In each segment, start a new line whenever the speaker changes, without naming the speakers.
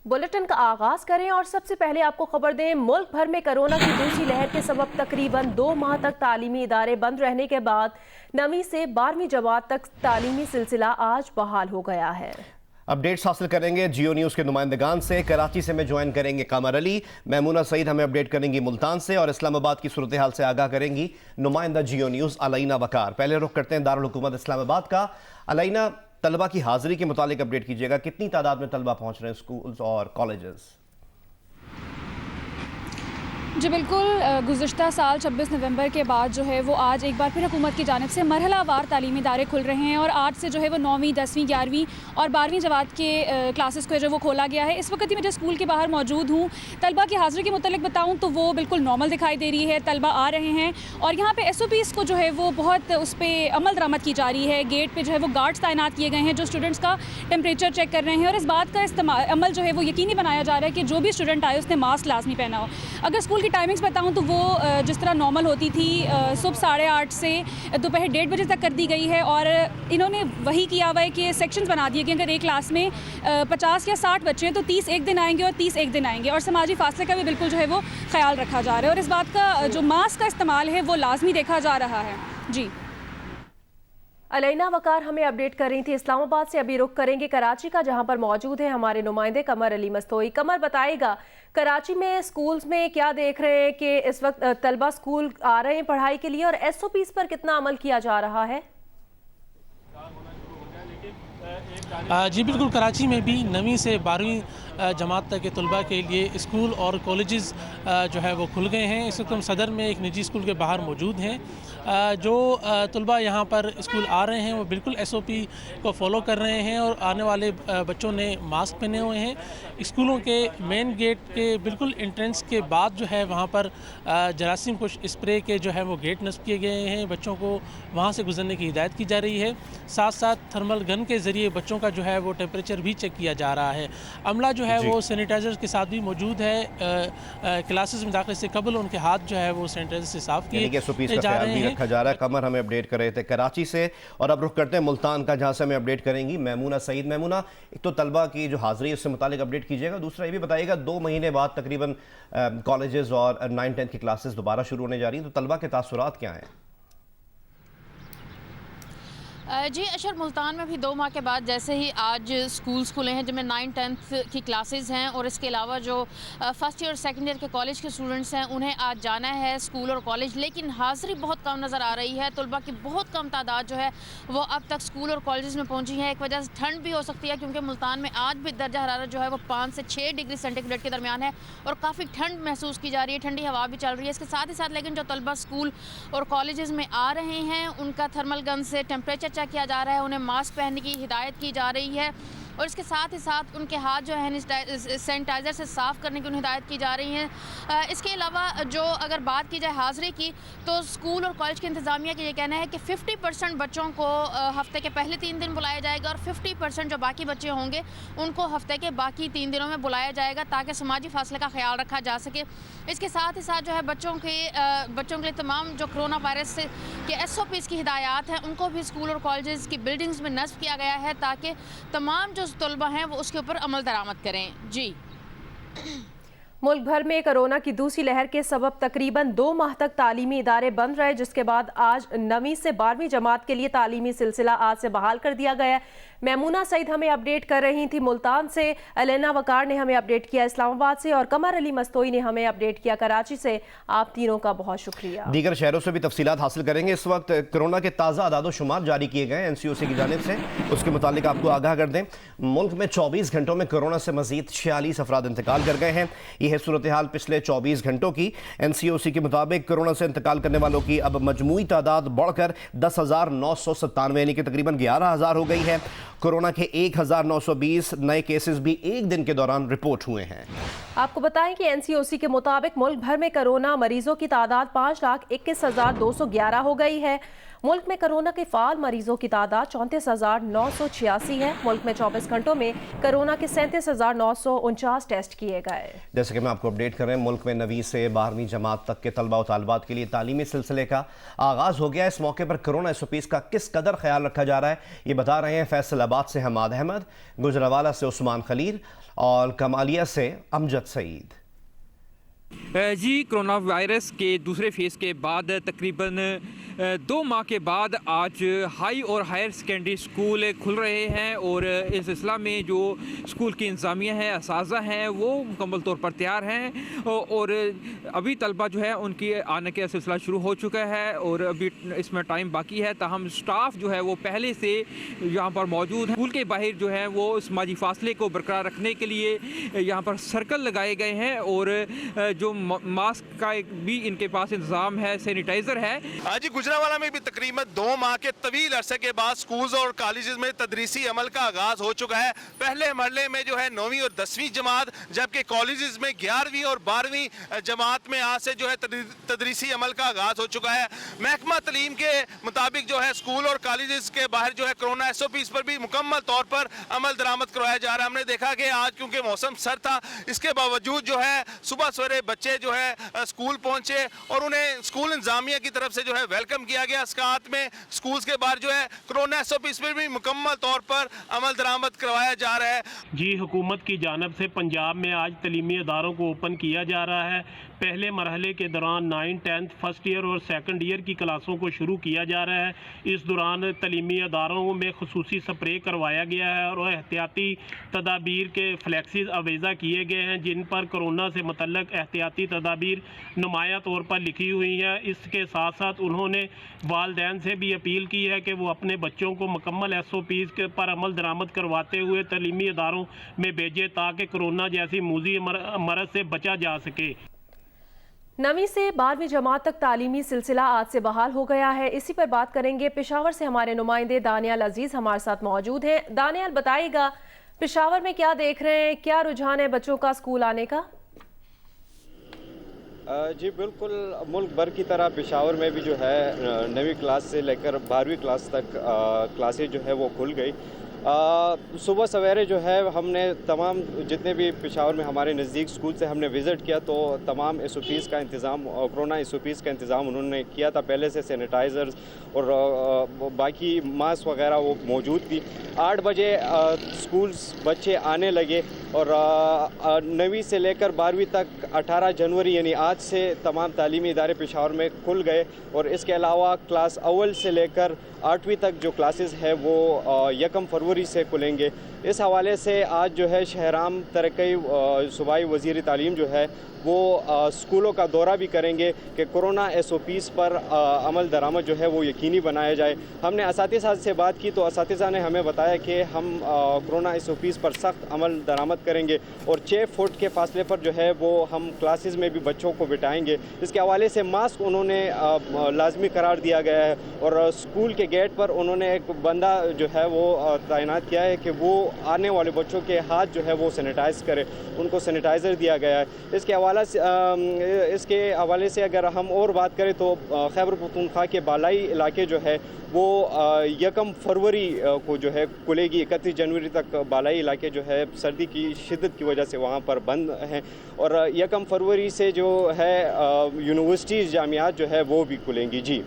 Bulletin का आगाज करें और सबसे पहले आपको खबर दें, मुल्क भर में कोरोना की दूसरी लहर के सबब तकरीबन 2 माह तक तालीमी इदारे बंद रहने के बाद 9वीं से 12वीं जमात तक तालीमी सिलसिला आज बहाल हो गया है।
अपडेट्स हासिल करेंगे जियो न्यूज़ के नुमाइंदगान से। कराची से में ज्वाइन करेंगे कमर अली, मैमूना सईद हमें अपडेट करेंगी मुल्तान से और इस्लामाबाद की सूरत हाल से आगाह करेंगी नुमाइंदा जियो न्यूज़ अलैना वकार। पहले रुख करते हैं दारुल हुकूमत इस्लामाबाद का। अलैना, तलबा की हाजिरी के मुतालिक अपडेट कीजिएगा, कितनी तादाद में तलबा पहुँच रहे हैं स्कूल्स और कॉलेजेस?
जी बिल्कुल, गुज़िश्ता साल 26 नवंबर के बाद जो है वो आज एक बार फिर हुकूमत की जानिब से मरहलावार तालीमी इदारे खुल रहे हैं और आज से जो है वो 9वीं, 10वीं, 11वीं और 12वीं जमात के क्लासेस को जो वो खोला गया है। इस वक्त ही मैं जो स्कूल के बाहर मौजूद हूँ, तलबा की हाज़िरी के मुतालिक बताऊँ तो वो बिल्कुल नॉर्मल दिखाई दे रही है। तलबा आ रहे हैं और यहाँ पर SOPs को जो है वो बहुत उस पर अमल दरामद की जा रही है। गेट पर जो है वो गार्ड्स तैनात किए गए हैं जो स्टूडेंट्स का टेम्परेचर चेक कर रहे हैं और इस बात का अमल जो है वो यकीनी बनाया जा रहा है कि जो भी स्टूडेंट आए उसने मास्क लाजमी पहना हो। अगर स्कूल की टाइमिंग्स बताऊँ तो वो जिस तरह नॉर्मल होती थी सुबह 8:30 से दोपहर 1:30 बजे तक कर दी गई है और इन्होंने वही किया हुआ है कि सेक्शंस बना दिए कि अगर एक क्लास में 50 या 60 बच्चे हैं तो 30 एक दिन आएंगे और 30 एक दिन आएंगे और समाजी फासले का भी बिल्कुल जो है वो ख्याल रखा जा रहा है और इस बात का जो मास्क का इस्तेमाल है वो लाजमी देखा जा रहा है। जी,
अलैना वकार हमें अपडेट कर रही थी इस्लामाबाद से। अभी रुख करेंगे कराची का, जहां पर मौजूद है हमारे नुमाइंदे कमर अली मस्तोई। कमर, बताएगा कराची में स्कूल्स में क्या देख रहे हैं कि इस वक्त तलबा स्कूल आ रहे हैं पढ़ाई के लिए और SOPs पर कितना अमल किया जा रहा है?
जी बिल्कुल, कराची में भी 9वीं से 12वीं जमात तक के तलबा के लिए स्कूल और कॉलेजेस जो है वो खुल गए हैं। इस वक्त हम सदर में एक निजी स्कूल के बाहर मौजूद हैं। जो तलबा यहाँ पर स्कूल आ रहे हैं वो बिल्कुल SOP को फॉलो कर रहे हैं और आने वाले बच्चों ने मास्क पहने हुए हैं। स्कूलों के मेन गेट के बिल्कुल एंट्रेंस के बाद जो है वहाँ पर जरासीम कुछ स्प्रे के जो है वो गेट नस्ब किए गए हैं। बच्चों को वहाँ से गुजरने की हिदायत की जा रही है। साथ साथ थर्मल गन के ज़रिए बच्चों का जो है वो टेम्परेचर भी चेक किया जा रहा है। अमला जो है वो सैनिटाइज़र के साथ भी मौजूद है। क्लासेस में दाखिले से कबल उनके हाथ जो है वो सैनिटाइजर से साफ किए जा रहे हैं।
रखा जा रहा है। कमर हमें अपडेट कर रहे थे कराची से और अब रुख करते हैं मुल्तान का, जहां से हमें अपडेट करेंगी मैमूना सईद। मैमूना, एक तो तलबा की जो हाजिरी है उससे मुतालिक अपडेट कीजिएगा, दूसरा ये भी बताइएगा 2 महीने बाद तकरीबन कॉलेजेस और 9-10 की क्लासेस दोबारा शुरू होने जा रही हैं, तो तलबा के तासुरात क्या हैं?
जी अशर, मुल्तान में भी 2 माह के बाद जैसे ही आज स्कूल्स खुले हैं जिनमें 9-10 की क्लासेस हैं और इसके अलावा जो फर्स्ट ईयर और सेकंड ईयर के कॉलेज के स्टूडेंट्स हैं उन्हें आज जाना है स्कूल और कॉलेज, लेकिन हाज़िरी बहुत कम नज़र आ रही है। तलबा की बहुत कम तादाद जो है वो अब तक स्कूल और कॉलेज में पहुँची है। एक वजह से ठंड भी हो सकती है क्योंकि मुल्तान में आज भी दर्जा हरारत जो है वो 5 से 6 डिग्री सेंटीग्रेड के दरमियान है और काफ़ी ठंड महसूस की जा रही है, ठंडी हवा भी चल रही है। इसके साथ ही साथ लेकिन जो तलबा स्कूल और कॉलेज में आ रहे हैं उनका थर्मल गन से टेम्परेचर चेक किया जा रहा है, उन्हें मास्क पहनने की हिदायत की जा रही है और इसके साथ ही साथ उनके हाथ जो है सैनिटाइज़र से साफ़ करने की उन्हें हिदायत की जा रही है। इसके अलावा जो अगर बात की जाए हाज़िरी की तो स्कूल और कॉलेज की इंतज़ामिया का ये कहना है कि 50% बच्चों को हफ्ते के पहले 3 दिन बुलाया जाएगा और 50% जो बाकी बच्चे होंगे उनको हफ्ते के बाकी 3 दिनों में बुलाया जाएगा ताकि समाजी फासले का ख्याल रखा जा सके। इसके साथ ही साथ जो है बच्चों के लिए तमाम जो कोरोना वायरस के SOPs की हिदायत हैं उनको भी स्कूल और कॉलेज की बिल्डिंग्स में नस्ब किया गया है ताकि तमाम जो तलबा हैं वो उसके ऊपर अमल दरामद करें। जी,
मुल्क भर में कोरोना की दूसरी लहर के सबब तकरीबन 2 माह तक तालीमी इदारे बंद रहे, जिसके बाद आज 9वीं से 12वीं जमात के लिए तालीमी सिलसिला आज से बहाल कर दिया गया है। मैमूना सईद हमें अपडेट कर रही थी मुल्तान से, अलैना वकार ने हमें अपडेट किया इस्लामाबाद से और कमर अली मस्तोई ने हमें अपडेट किया कराची से। आप तीनों का बहुत शुक्रिया।
दीगर शहरों से भी तफसीलात हासिल करेंगे। इस वक्त कोरोना के ताज़ा आदाद शुमार जारी किए गए NCOC की जानिब से, उसके मुतालिक आपको आगाह कर दें मुल्क में 24 घंटों में कोरोना से मजीद 46 अफराद इंतकाल कर गए हैं। यह है सूरत हाल पिछले 24 घंटों की। NCOC के मुताबिक कोरोना से इंतकाल करने वालों की अब मजमूई तादाद बढ़कर 10,997 यानी कि तकरीबन 11,000 हो गई है। कोरोना के 1,920 नए केसेस भी एक दिन के दौरान रिपोर्ट हुए हैं।
आपको बताएं कि NCOC के मुताबिक मुल्क भर में कोरोना मरीजों की तादाद 5,21,211 हो गई है। मुल्क में कोरोना के फाल मरीजों की तादाद 34,986 है। मुल्क में 24 घंटों में कोरोना के 37,949 टेस्ट किए गए।
जैसे कि मैं आपको अपडेट कर रहे हैं, मुल्क में 9वीं से 12वीं जमात तक के तलबा और तालिबात के लिए तालीमी सिलसिले का आगाज़ हो गया है। इस मौके पर कोरोना SOPs का किस कदर ख्याल रखा जा रहा है, ये बता रहे हैं फैसलाबाद से हमाद अहमद, गुजरावाला से उस्मान खलील और कमालिया से अमजद सईद।
जी, कोरोना वायरस के दूसरे फेज़ के बाद तकरीबन 2 माह के बाद आज हाई और हायर सेकेंडरी स्कूल खुल रहे हैं और इस सिलसिला में जो स्कूल की इंतज़ामिया है, असातिज़ा हैं, वो मुकम्मल तौर पर तैयार हैं और अभी तलबा जो है उनकी आने का सिलसिला शुरू हो चुका है और अभी इसमें टाइम बाकी है। ताहम स्टाफ जो है वो पहले से यहाँ पर मौजूद है। स्कूल के बाहर जो है वो समाजी फासले को बरकरार रखने के लिए यहाँ पर सर्कल लगाए गए हैं और जो मास्क का भी इनके पास इंतजाम है, सैनिटाइजर है।
आज गुजरावाला में भी तकरीबन 2 माह के तवील अरसे के बाद स्कूल्स और कॉलेजेस में तदरीसी अमल का आगाज हो चुका है। पहले मरहले में जो है 9वीं और 10वीं जमात, जबकि कॉलेजेस में 11वीं और 12वीं जमात में आज से जो है तदरीसी अमल का आगाज हो चुका है। महकमा तलीम के मुताबिक जो है स्कूल और कॉलेजेस के बाहर जो है कोरोना SOPs पर भी मुकम्मल तौर पर अमल दरामद करवाया जा रहा है। हमने देखा कि आज क्योंकि मौसम सर्द था, इसके बावजूद जो है सुबह सवेरे बच्चे जो है स्कूल पहुंचे और उन्हें स्कूल इंतजामिया की तरफ से जो है वेलकम किया गया। साथ में स्कूल्स के बाहर जो है कोरोना SOPs पर भी मुकम्मल तौर पर अमल दरामद करवाया जा रहा है।
जी, हुकूमत की जानिब से पंजाब में आज तलीमी इदारों को ओपन किया जा रहा है। पहले मरहले के दौरान 9, 10th फर्स्ट ईयर और सेकंड ईयर की क्लासों को शुरू किया जा रहा है। इस दौरान तलीमी इदारों में खुसूसी स्प्रे करवाया गया है और एहतियाती तदाबीर के फ्लैक्सीज अवेज़ा किए गए हैं जिन पर कोरोना से मुतल्लक एहतियाती तदाबीर नुमाया तौर पर लिखी हुई है। इसके साथ साथ उन्होंने वालिदैन से भी अपील की है कि वो अपने बच्चों को मुकम्मल SOPs के पर अमल दरामद करवाते हुए तलीमी इदारों में भेजें ताकि कोरोना जैसी मूजी मरज़ से बचा जा सके।
9वीं से 12वीं जमात तक तालीमी सिलसिला आज से बहाल हो गया है। इसी पर बात करेंगे। पेशावर से हमारे नुमाइंदे दानियाल अजीज हमारे साथ मौजूद हैं। दानियाल, बताइएगा पेशावर में क्या देख रहे हैं, क्या रुझान है बच्चों का स्कूल आने का?
जी बिल्कुल, मुल्क भर की तरह पेशावर में भी जो है 9वीं क्लास से लेकर 12वीं क्लास तक क्लासेज जो है वो खुल गई। सुबह सवेरे जो है हमने तमाम जितने भी पेशावर में हमारे नज़दीक स्कूल से हमने विज़िट किया तो तमाम SOPs का इंतज़ाम, कोरोना SOPs का इंतज़ाम उन्होंने किया था। पहले से सैनिटाइज़र्स और बाकी मास्क वगैरह वो मौजूद थी। 8 बजे स्कूल्स बच्चे आने लगे और 9वीं से लेकर 12वीं तक 18 जनवरी यानी आज से तमाम तालीमी इदारे पेशावर में खुल गए और इसके अलावा क्लास अव्वल से लेकर 8वीं तक जो क्लासेस है वो 1 फरवरी से खुलेंगे। इस हवाले से आज जो है शहराम तरक्की सूबाई वज़ीर तालीम जो है वो स्कूलों का दौरा भी करेंगे कि कोरोना SOPs पर अमल दरामद जो है वो यकीनी बनाया जाए। हमने असातिज़ा से बात की तो असातिज़ा ने हमें बताया कि हम कोरोना SOPs पर सख्त अमल दरामद करेंगे और 6 फुट के फासले पर जो है वो हम क्लासेस में भी बच्चों को बिठाएंगे। इसके हवाले से मास्क उन्होंने लाजमी करार दिया गया है और स्कूल के गेट पर उन्होंने एक बंदा जो है वो तैनात किया है कि वो आने वाले बच्चों के हाथ जो है वो सैनिटाइज़ करे, उनको सैनिटाइज़र दिया गया है। इसके हवाले से अगर हम और बात करें तो खैबर पख्तूनख्वा के बालाई इलाके जो है वो 1 फरवरी को जो है खुलेगी। 31 जनवरी तक बालाई इलाके जो है सर्दी की शिद्दत की वजह से वहाँ पर बंद हैं और 1 फरवरी से जो है यूनिवर्सिटीज़, जामियात जो है वो भी खुलेंगी।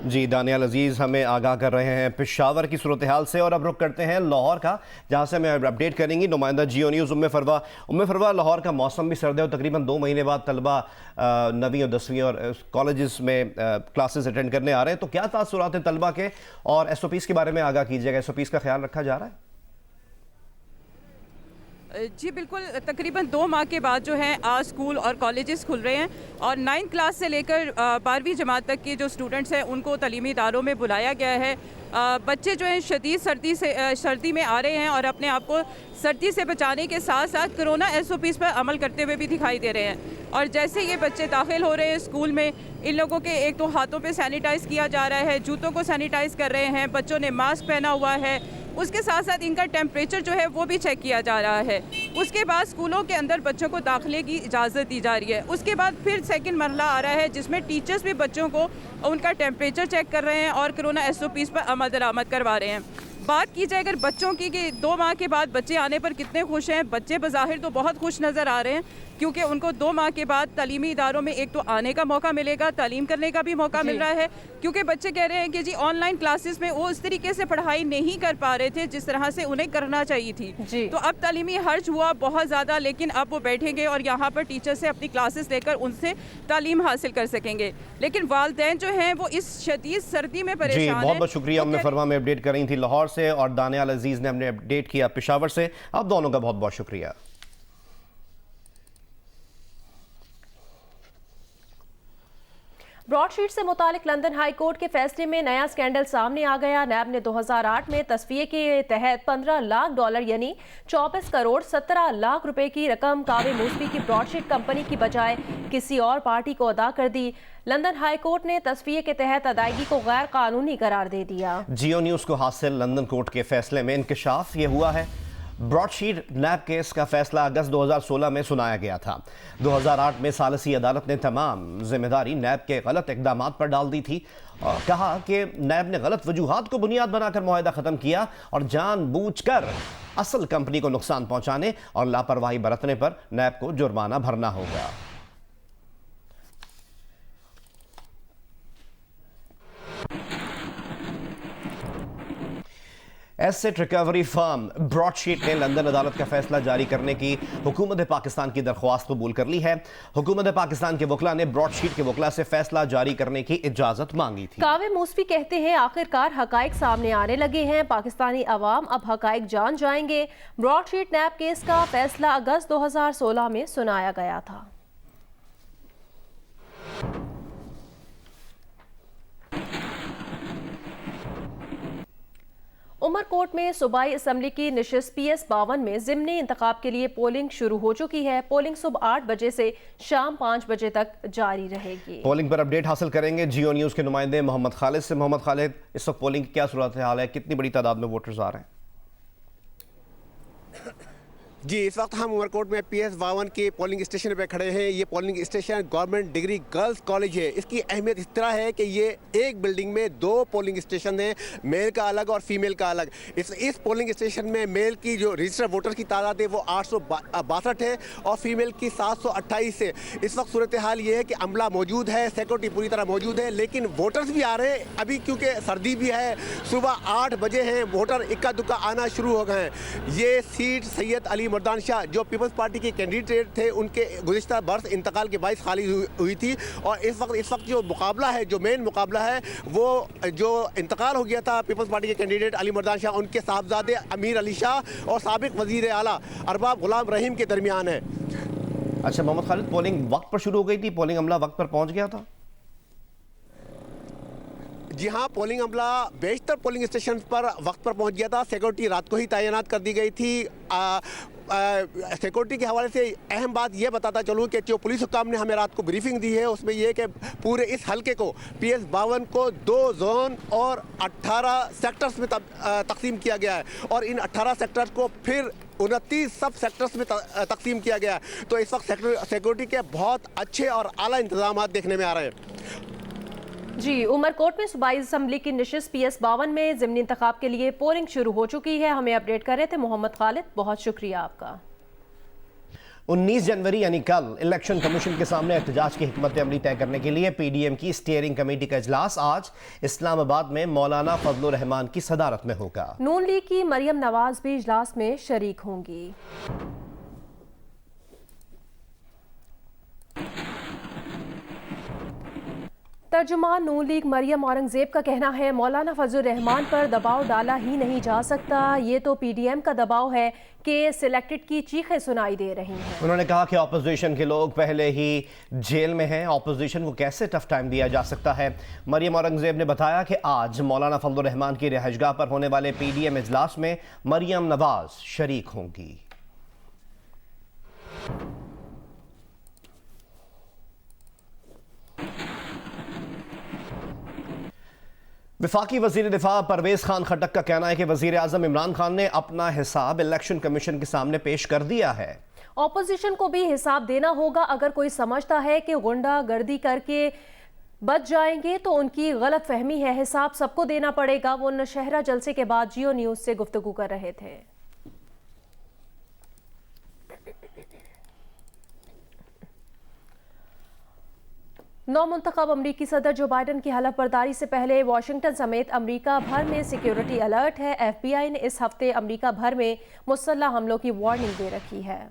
जी, दानियाल अजीज़ हमें आगाह कर रहे हैं पेशावर की सूरत हाल से और अब रुख करते हैं लाहौर का, जहाँ से हमें अपडेट करेंगी नुमाइंदा जियो न्यूज़ उम्मे फरवा। लाहौर का मौसम भी सर्द है और तकरीबन 2 महीने बाद तलबा 9वीं और 10वीं और कॉलेजेस में क्लासेस अटेंड करने आ रहे हैं, तो क्या तासुरात हैं तलबा के और SOPs के बारे में आगाह कीजिएगा। SOPs का ख्याल रखा जा रहा है?
जी बिल्कुल, तकरीबन 2 माह के बाद जो है आज स्कूल और कॉलेजेस खुल रहे हैं और 9th क्लास से लेकर 12वीं जमात तक के जो स्टूडेंट्स हैं उनको तलीमी इदारों में बुलाया गया है। बच्चे जो हैं शदीद सर्दी में आ रहे हैं और अपने आप को सर्दी से बचाने के साथ साथ कोरोना SOPs पर अमल करते हुए भी दिखाई दे रहे हैं। और जैसे ये बच्चे दाखिल हो रहे हैं स्कूल में, इन लोगों के एक तो हाथों पे सैनिटाइज़ किया जा रहा है, जूतों को सैनिटाइज़ कर रहे हैं, बच्चों ने मास्क पहना हुआ है, उसके साथ साथ इनका टेम्परेचर जो है वो भी चेक किया जा रहा है। उसके बाद स्कूलों के अंदर बच्चों को दाखिले की इजाज़त दी जा रही है। उसके बाद फिर सेकंड मरहला आ रहा है जिसमें टीचर्स भी बच्चों को उनका टेम्परेचर चेक कर रहे हैं और कोरोना SOPs पर अमल दरामद करवा रहे हैं। बात की जाए अगर बच्चों की कि 2 माह के बाद बच्चे आने पर कितने खुश हैं, बच्चे बज़ाहिर तो बहुत खुश नज़र आ रहे हैं क्योंकि उनको 2 माह के बाद तालीमी इदारों में एक तो आने का मौका मिलेगा, तालीम करने का भी मौका मिल रहा है क्योंकि बच्चे कह रहे हैं कि जी ऑनलाइन क्लासेस में वो उस तरीके से पढ़ाई नहीं कर पा रहे थे जिस तरह से उन्हें करना चाहिए थी। तो अब तालीमी हर्ज हुआ बहुत ज़्यादा, लेकिन अब वो बैठेंगे और यहाँ पर टीचर से अपनी क्लासेस लेकर उनसे तालीम हासिल कर सकेंगे। लेकिन वालिदैन जो हैं वो इस शदीद सर्दी में परेशान हैं।
बहुत बहुत शुक्रिया। उम्मे फरमा में अपडेट कर रही थी लाहौर से और दानियाल अजीज ने हमने अपडेट किया पेशावर से। आप दोनों का बहुत बहुत शुक्रिया।
ब्रॉडशीट से मुतालिक लंदन हाई कोर्ट के फैसले में नया स्कैंडल सामने आ गया। नैब ने 2008 में तस्फिये के तहत $15 लाख यानी 24 करोड़ 17 लाख रुपए की रकम कावे मूसवी की ब्रॉडशीट कंपनी की बजाय किसी और पार्टी को अदा कर दी। लंदन हाई कोर्ट ने तस्फिये के तहत अदायगी को गैर कानूनी करार दे दिया।
जियो न्यूज़ को हासिल लंदन कोर्ट के फैसले में इंकशाफ ये हुआ है। ब्रॉडशीट नैब केस का फैसला अगस्त 2016 में सुनाया गया था। 2008 में सालिसी अदालत ने तमाम जिम्मेदारी नैब के गलत इकदाम पर डाल दी थी और कहा कि नैब ने गलत वजूहात को बुनियाद बनाकर मुआहदा ख़त्म किया और जानबूझकर असल कंपनी को नुकसान पहुंचाने और लापरवाही बरतने पर नैब को जुर्माना भरना होगा। एसेट रिकवरी फर्म ब्रॉडशीट ने लंदन अदालत का फैसला जारी करने की हुकूमत पाकिस्तान की दरख्वास्त कबूल कर ली है। हुकूमत पाकिस्तान के वकला ने ब्रॉडशीट के वकला से फैसला जारी करने की इजाजत मांगी थी।
कावे मूसवी कहते हैं आखिरकार हकाइक सामने आने लगे हैं, पाकिस्तानी अवाम अब हकाइक जान जाएंगे। ब्रॉडशीट नैब केस का फैसला अगस्त 2016 में सुनाया गया था। उमरकोट में सूबाई असम्बली की नशिस्त PS 52 में ज़िमनी इंतखाब के लिए पोलिंग शुरू हो चुकी है। पोलिंग सुबह 8 बजे से शाम 5 बजे तक जारी रहेगी।
पोलिंग पर अपडेट हासिल करेंगे जियो न्यूज़ के नुमाइंदे मोहम्मद खालिद से। मोहम्मद खालिद, इस वक्त पोलिंग की क्या सूरत हाल है, कितनी बड़ी तादाद में वोटर्स आ रहे हैं?
जी, इस वक्त हम उमरकोट में PS 52 के पोलिंग स्टेशन पे खड़े हैं। ये polling station government degree girls college है। इसकी अहमियत इस तरह है कि ये एक बिल्डिंग में 2 पोलिंग स्टेशन हैं, मेल का अलग और फीमेल का अलग। इस पोलिंग स्टेशन में मेल की जो रजिस्टर्ड वोटर्स की तादाद है वो 862 है और फीमेल की 728 है। इस वक्त सूरत हाल ये है कि अमला मौजूद है, सिक्योरिटी पूरी तरह मौजूद है, लेकिन वोटर्स भी आ रहे हैं अभी क्योंकि सर्दी भी है। सुबह 8 बजे हैं, वोटर इक्का दुक्का आना शुरू हो गए हैं। ये सीट सैयद अली मर्दान शाह जो पीपल्स पार्टी के कैंडिडेट थे उनके गुज़िश्ता बरस इंतकाल के बायस खाली हुई थी और इस वक्त जो मुकाबला है, जो मेन मुकाबला है वो जो इंतकाल हो गया था पीपल्स पार्टी के कैंडिडेट अली मर्दान शाह, उनके साहबजादे अमीर अली शाह और साबिक वज़ीर आला अरबाब गुलाम रहीम के दरमियान है।
अच्छा मोहम्मद खालिद, पोलिंग वक्त पर शुरू हो गई थी, पोलिंग अमला वक्त पर पहुंच गया था?
जी हाँ, पोलिंग अमला बेशतर पोलिंग स्टेशन पर वक्त पर पहुंच गया था। सिक्योरिटी रात को ही तैनात कर दी गई थी। सिक्योरिटी के हवाले से अहम बात यह बताता चलूँ कि जो पुलिस हुकाम ने हमें रात को ब्रीफिंग दी है उसमें यह कि पूरे इस हलके को PS 52 को 2 जोन और 18 सेक्टर्स में तकसीम किया गया है और इन 18 सेक्टर्स को फिर 29 सब सेक्टर्स में तकसीम किया गया है। तो इस वक्त सिक्योरिटी के बहुत अच्छे और आला इंतजाम देखने में आ रहे हैं।
जी, उमरकोट में सूबाई असम्बली की नशिस्त PS 52 में ज़िमनी इंतखाब के लिए पोलिंग शुरू हो चुकी है। हमें अपडेट कर रहे थे मोहम्मद खालिद, बहुत शुक्रिया आपका।
19 जनवरी यानी कल इलेक्शन कमीशन के सामने एहतजाज की हिकमत अमली तय करने के लिए PDM की स्टीयरिंग कमेटी का इजलास आज इस्लामाबाद में मौलाना फजलुर रहमान की सदारत में होगा।
नून लीग की मरियम नवाज भी इजलास में शरीक होंगी। तर्जुमान नून लीग मरियम औरंगजेब का कहना है मौलाना फजलुर रहमान पर दबाव डाला ही नहीं जा सकता, ये तो PDM का दबाव है कि सिलेक्टेड की चीखें सुनाई दे रही हैं।
उन्होंने कहा कि ऑपोजिशन के लोग पहले ही जेल में हैं, ऑपोजिशन को कैसे टफ टाइम दिया जा सकता है। मरियम औरंगजेब ने बताया कि आज मौलाना फजलुर रहमान की रिहाइशगाह पर होने वाले PDM इजलास में मरियम नवाज शरीक होंगी। वफाकी वजीर दिफा परवेज खान खट्टक का कहना है कि वजीर आजम इमरान खान ने अपना हिसाब इलेक्शन कमीशन के सामने पेश कर दिया है।
ऑपोजिशन को भी हिसाब देना होगा। अगर कोई समझता है कि गुंडागर्दी करके बच जाएंगे तो उनकी गलत फहमी है। हिसाब सबको देना पड़ेगा। वो नौशहरा जलसे के बाद जियो न्यूज से गुफ्तगू कर रहे थे। नौमुंतखब अमरीकी सदर जो बाइडन की हलफबर्दारी से पहले वाशिंगटन समेत अमरीका भर में सिक्योरिटी अलर्ट है। FBI ने इस हफ्ते अमरीका भर में मुसल्लह हमलों की वार्निंग दे रखी है।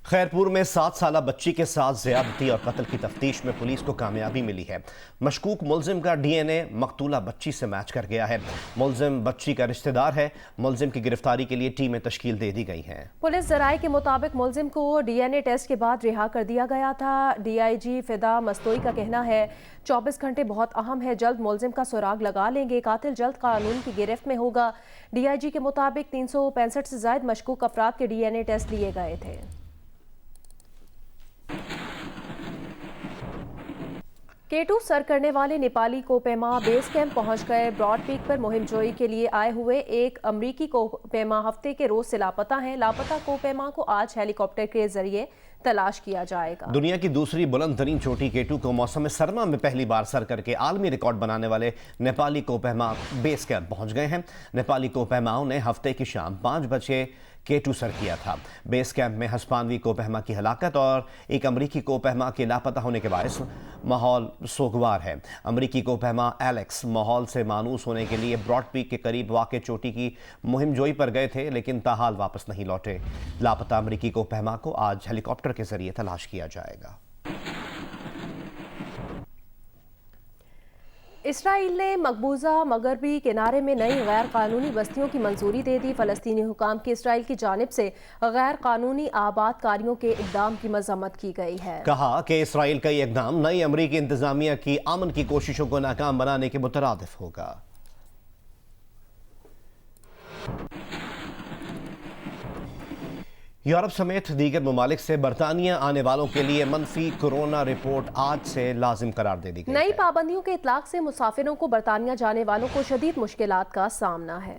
खैरपुर में 7 साला बच्ची के साथ ज्यादती और कत्ल की तफ्तीश में पुलिस को कामयाबी मिली है। मशकूक मुलजिम का DNA मकतूला बच्ची से मैच कर गया है। मुलजिम बच्ची का रिश्तेदार है। मुलजिम की गिरफ्तारी के लिए टीमें तश्कील दे दी गई हैं।
पुलिस जराये के मुताबिक मुलजिम को DNA टेस्ट के बाद रिहा कर दिया गया था। DIG फिदा मस्तोई का कहना है 24 घंटे बहुत अहम है। जल्द मुलजिम का सुराग लगा लेंगे। कातिल जल्द कानून की गिरफ्त में होगा। DIG के मुताबिक 365 से ज्यादा मशकूक अफराद के DNA टेस्ट लिए गए थे। K2 सर करने वाले नेपाली कोपेमा बेस कैंप पहुंच गए। ब्रॉड पीक पर मुहिम जोई के लिए आए हुए एक अमरीकी कोपेमा हफ्ते के रोज से लापता हैं। लापता कोपेमा को आज हेलीकॉप्टर के जरिए तलाश किया जाएगा।
दुनिया की दूसरी बुलंद तरीन चोटी K2 को मौसम सरमा में पहली बार सर करके आलमी रिकॉर्ड बनाने वाले नेपाली कोपेमा बेस कैंप पहुंच गए हैं। नेपाली कोपेमाओं ने हफ्ते की शाम 5 बजे K2 सर किया था। बेस कैंप में हस्पानवी कोपहमा की हलाकत और एक अमरीकी कोपहमा के लापता होने के बायस माहौल सोगवार है। अमरीकी कोपहमा एलेक्स माहौल से मानूस होने के लिए ब्रॉड पीक के करीब वाक़ चोटी की मुहिम जोई पर गए थे, लेकिन ताहाल वापस नहीं लौटे। लापता अमरीकी कोपहमा को आज हेलीकॉप्टर के जरिए तलाश किया जाएगा।
इसराइल ने मकबूजा मगरबी किनारे में नई गैर कानूनी बस्तियों की मंजूरी दे दी। फलस्तीनी हुकाम की इसराइल की जानिब से गैर कानूनी आबादकारियों के इक़दाम की मजम्मत की गई है।
कहा कि इसराइल का ये इक़दाम नई अमरीकी इंतजामिया की अमन की कोशिशों को नाकाम बनाने के मुतरादिफ होगा। यूरोप समेत दीगर ममालिक से बरतानिया आने वालों के लिए मनफी कोरोना रिपोर्ट आज से लाजिम करार दे दी गई।
नई पाबंदियों के इतलाक से मुसाफिरों को बरतानिया जाने वालों को शदीद मुश्किलात का सामना है।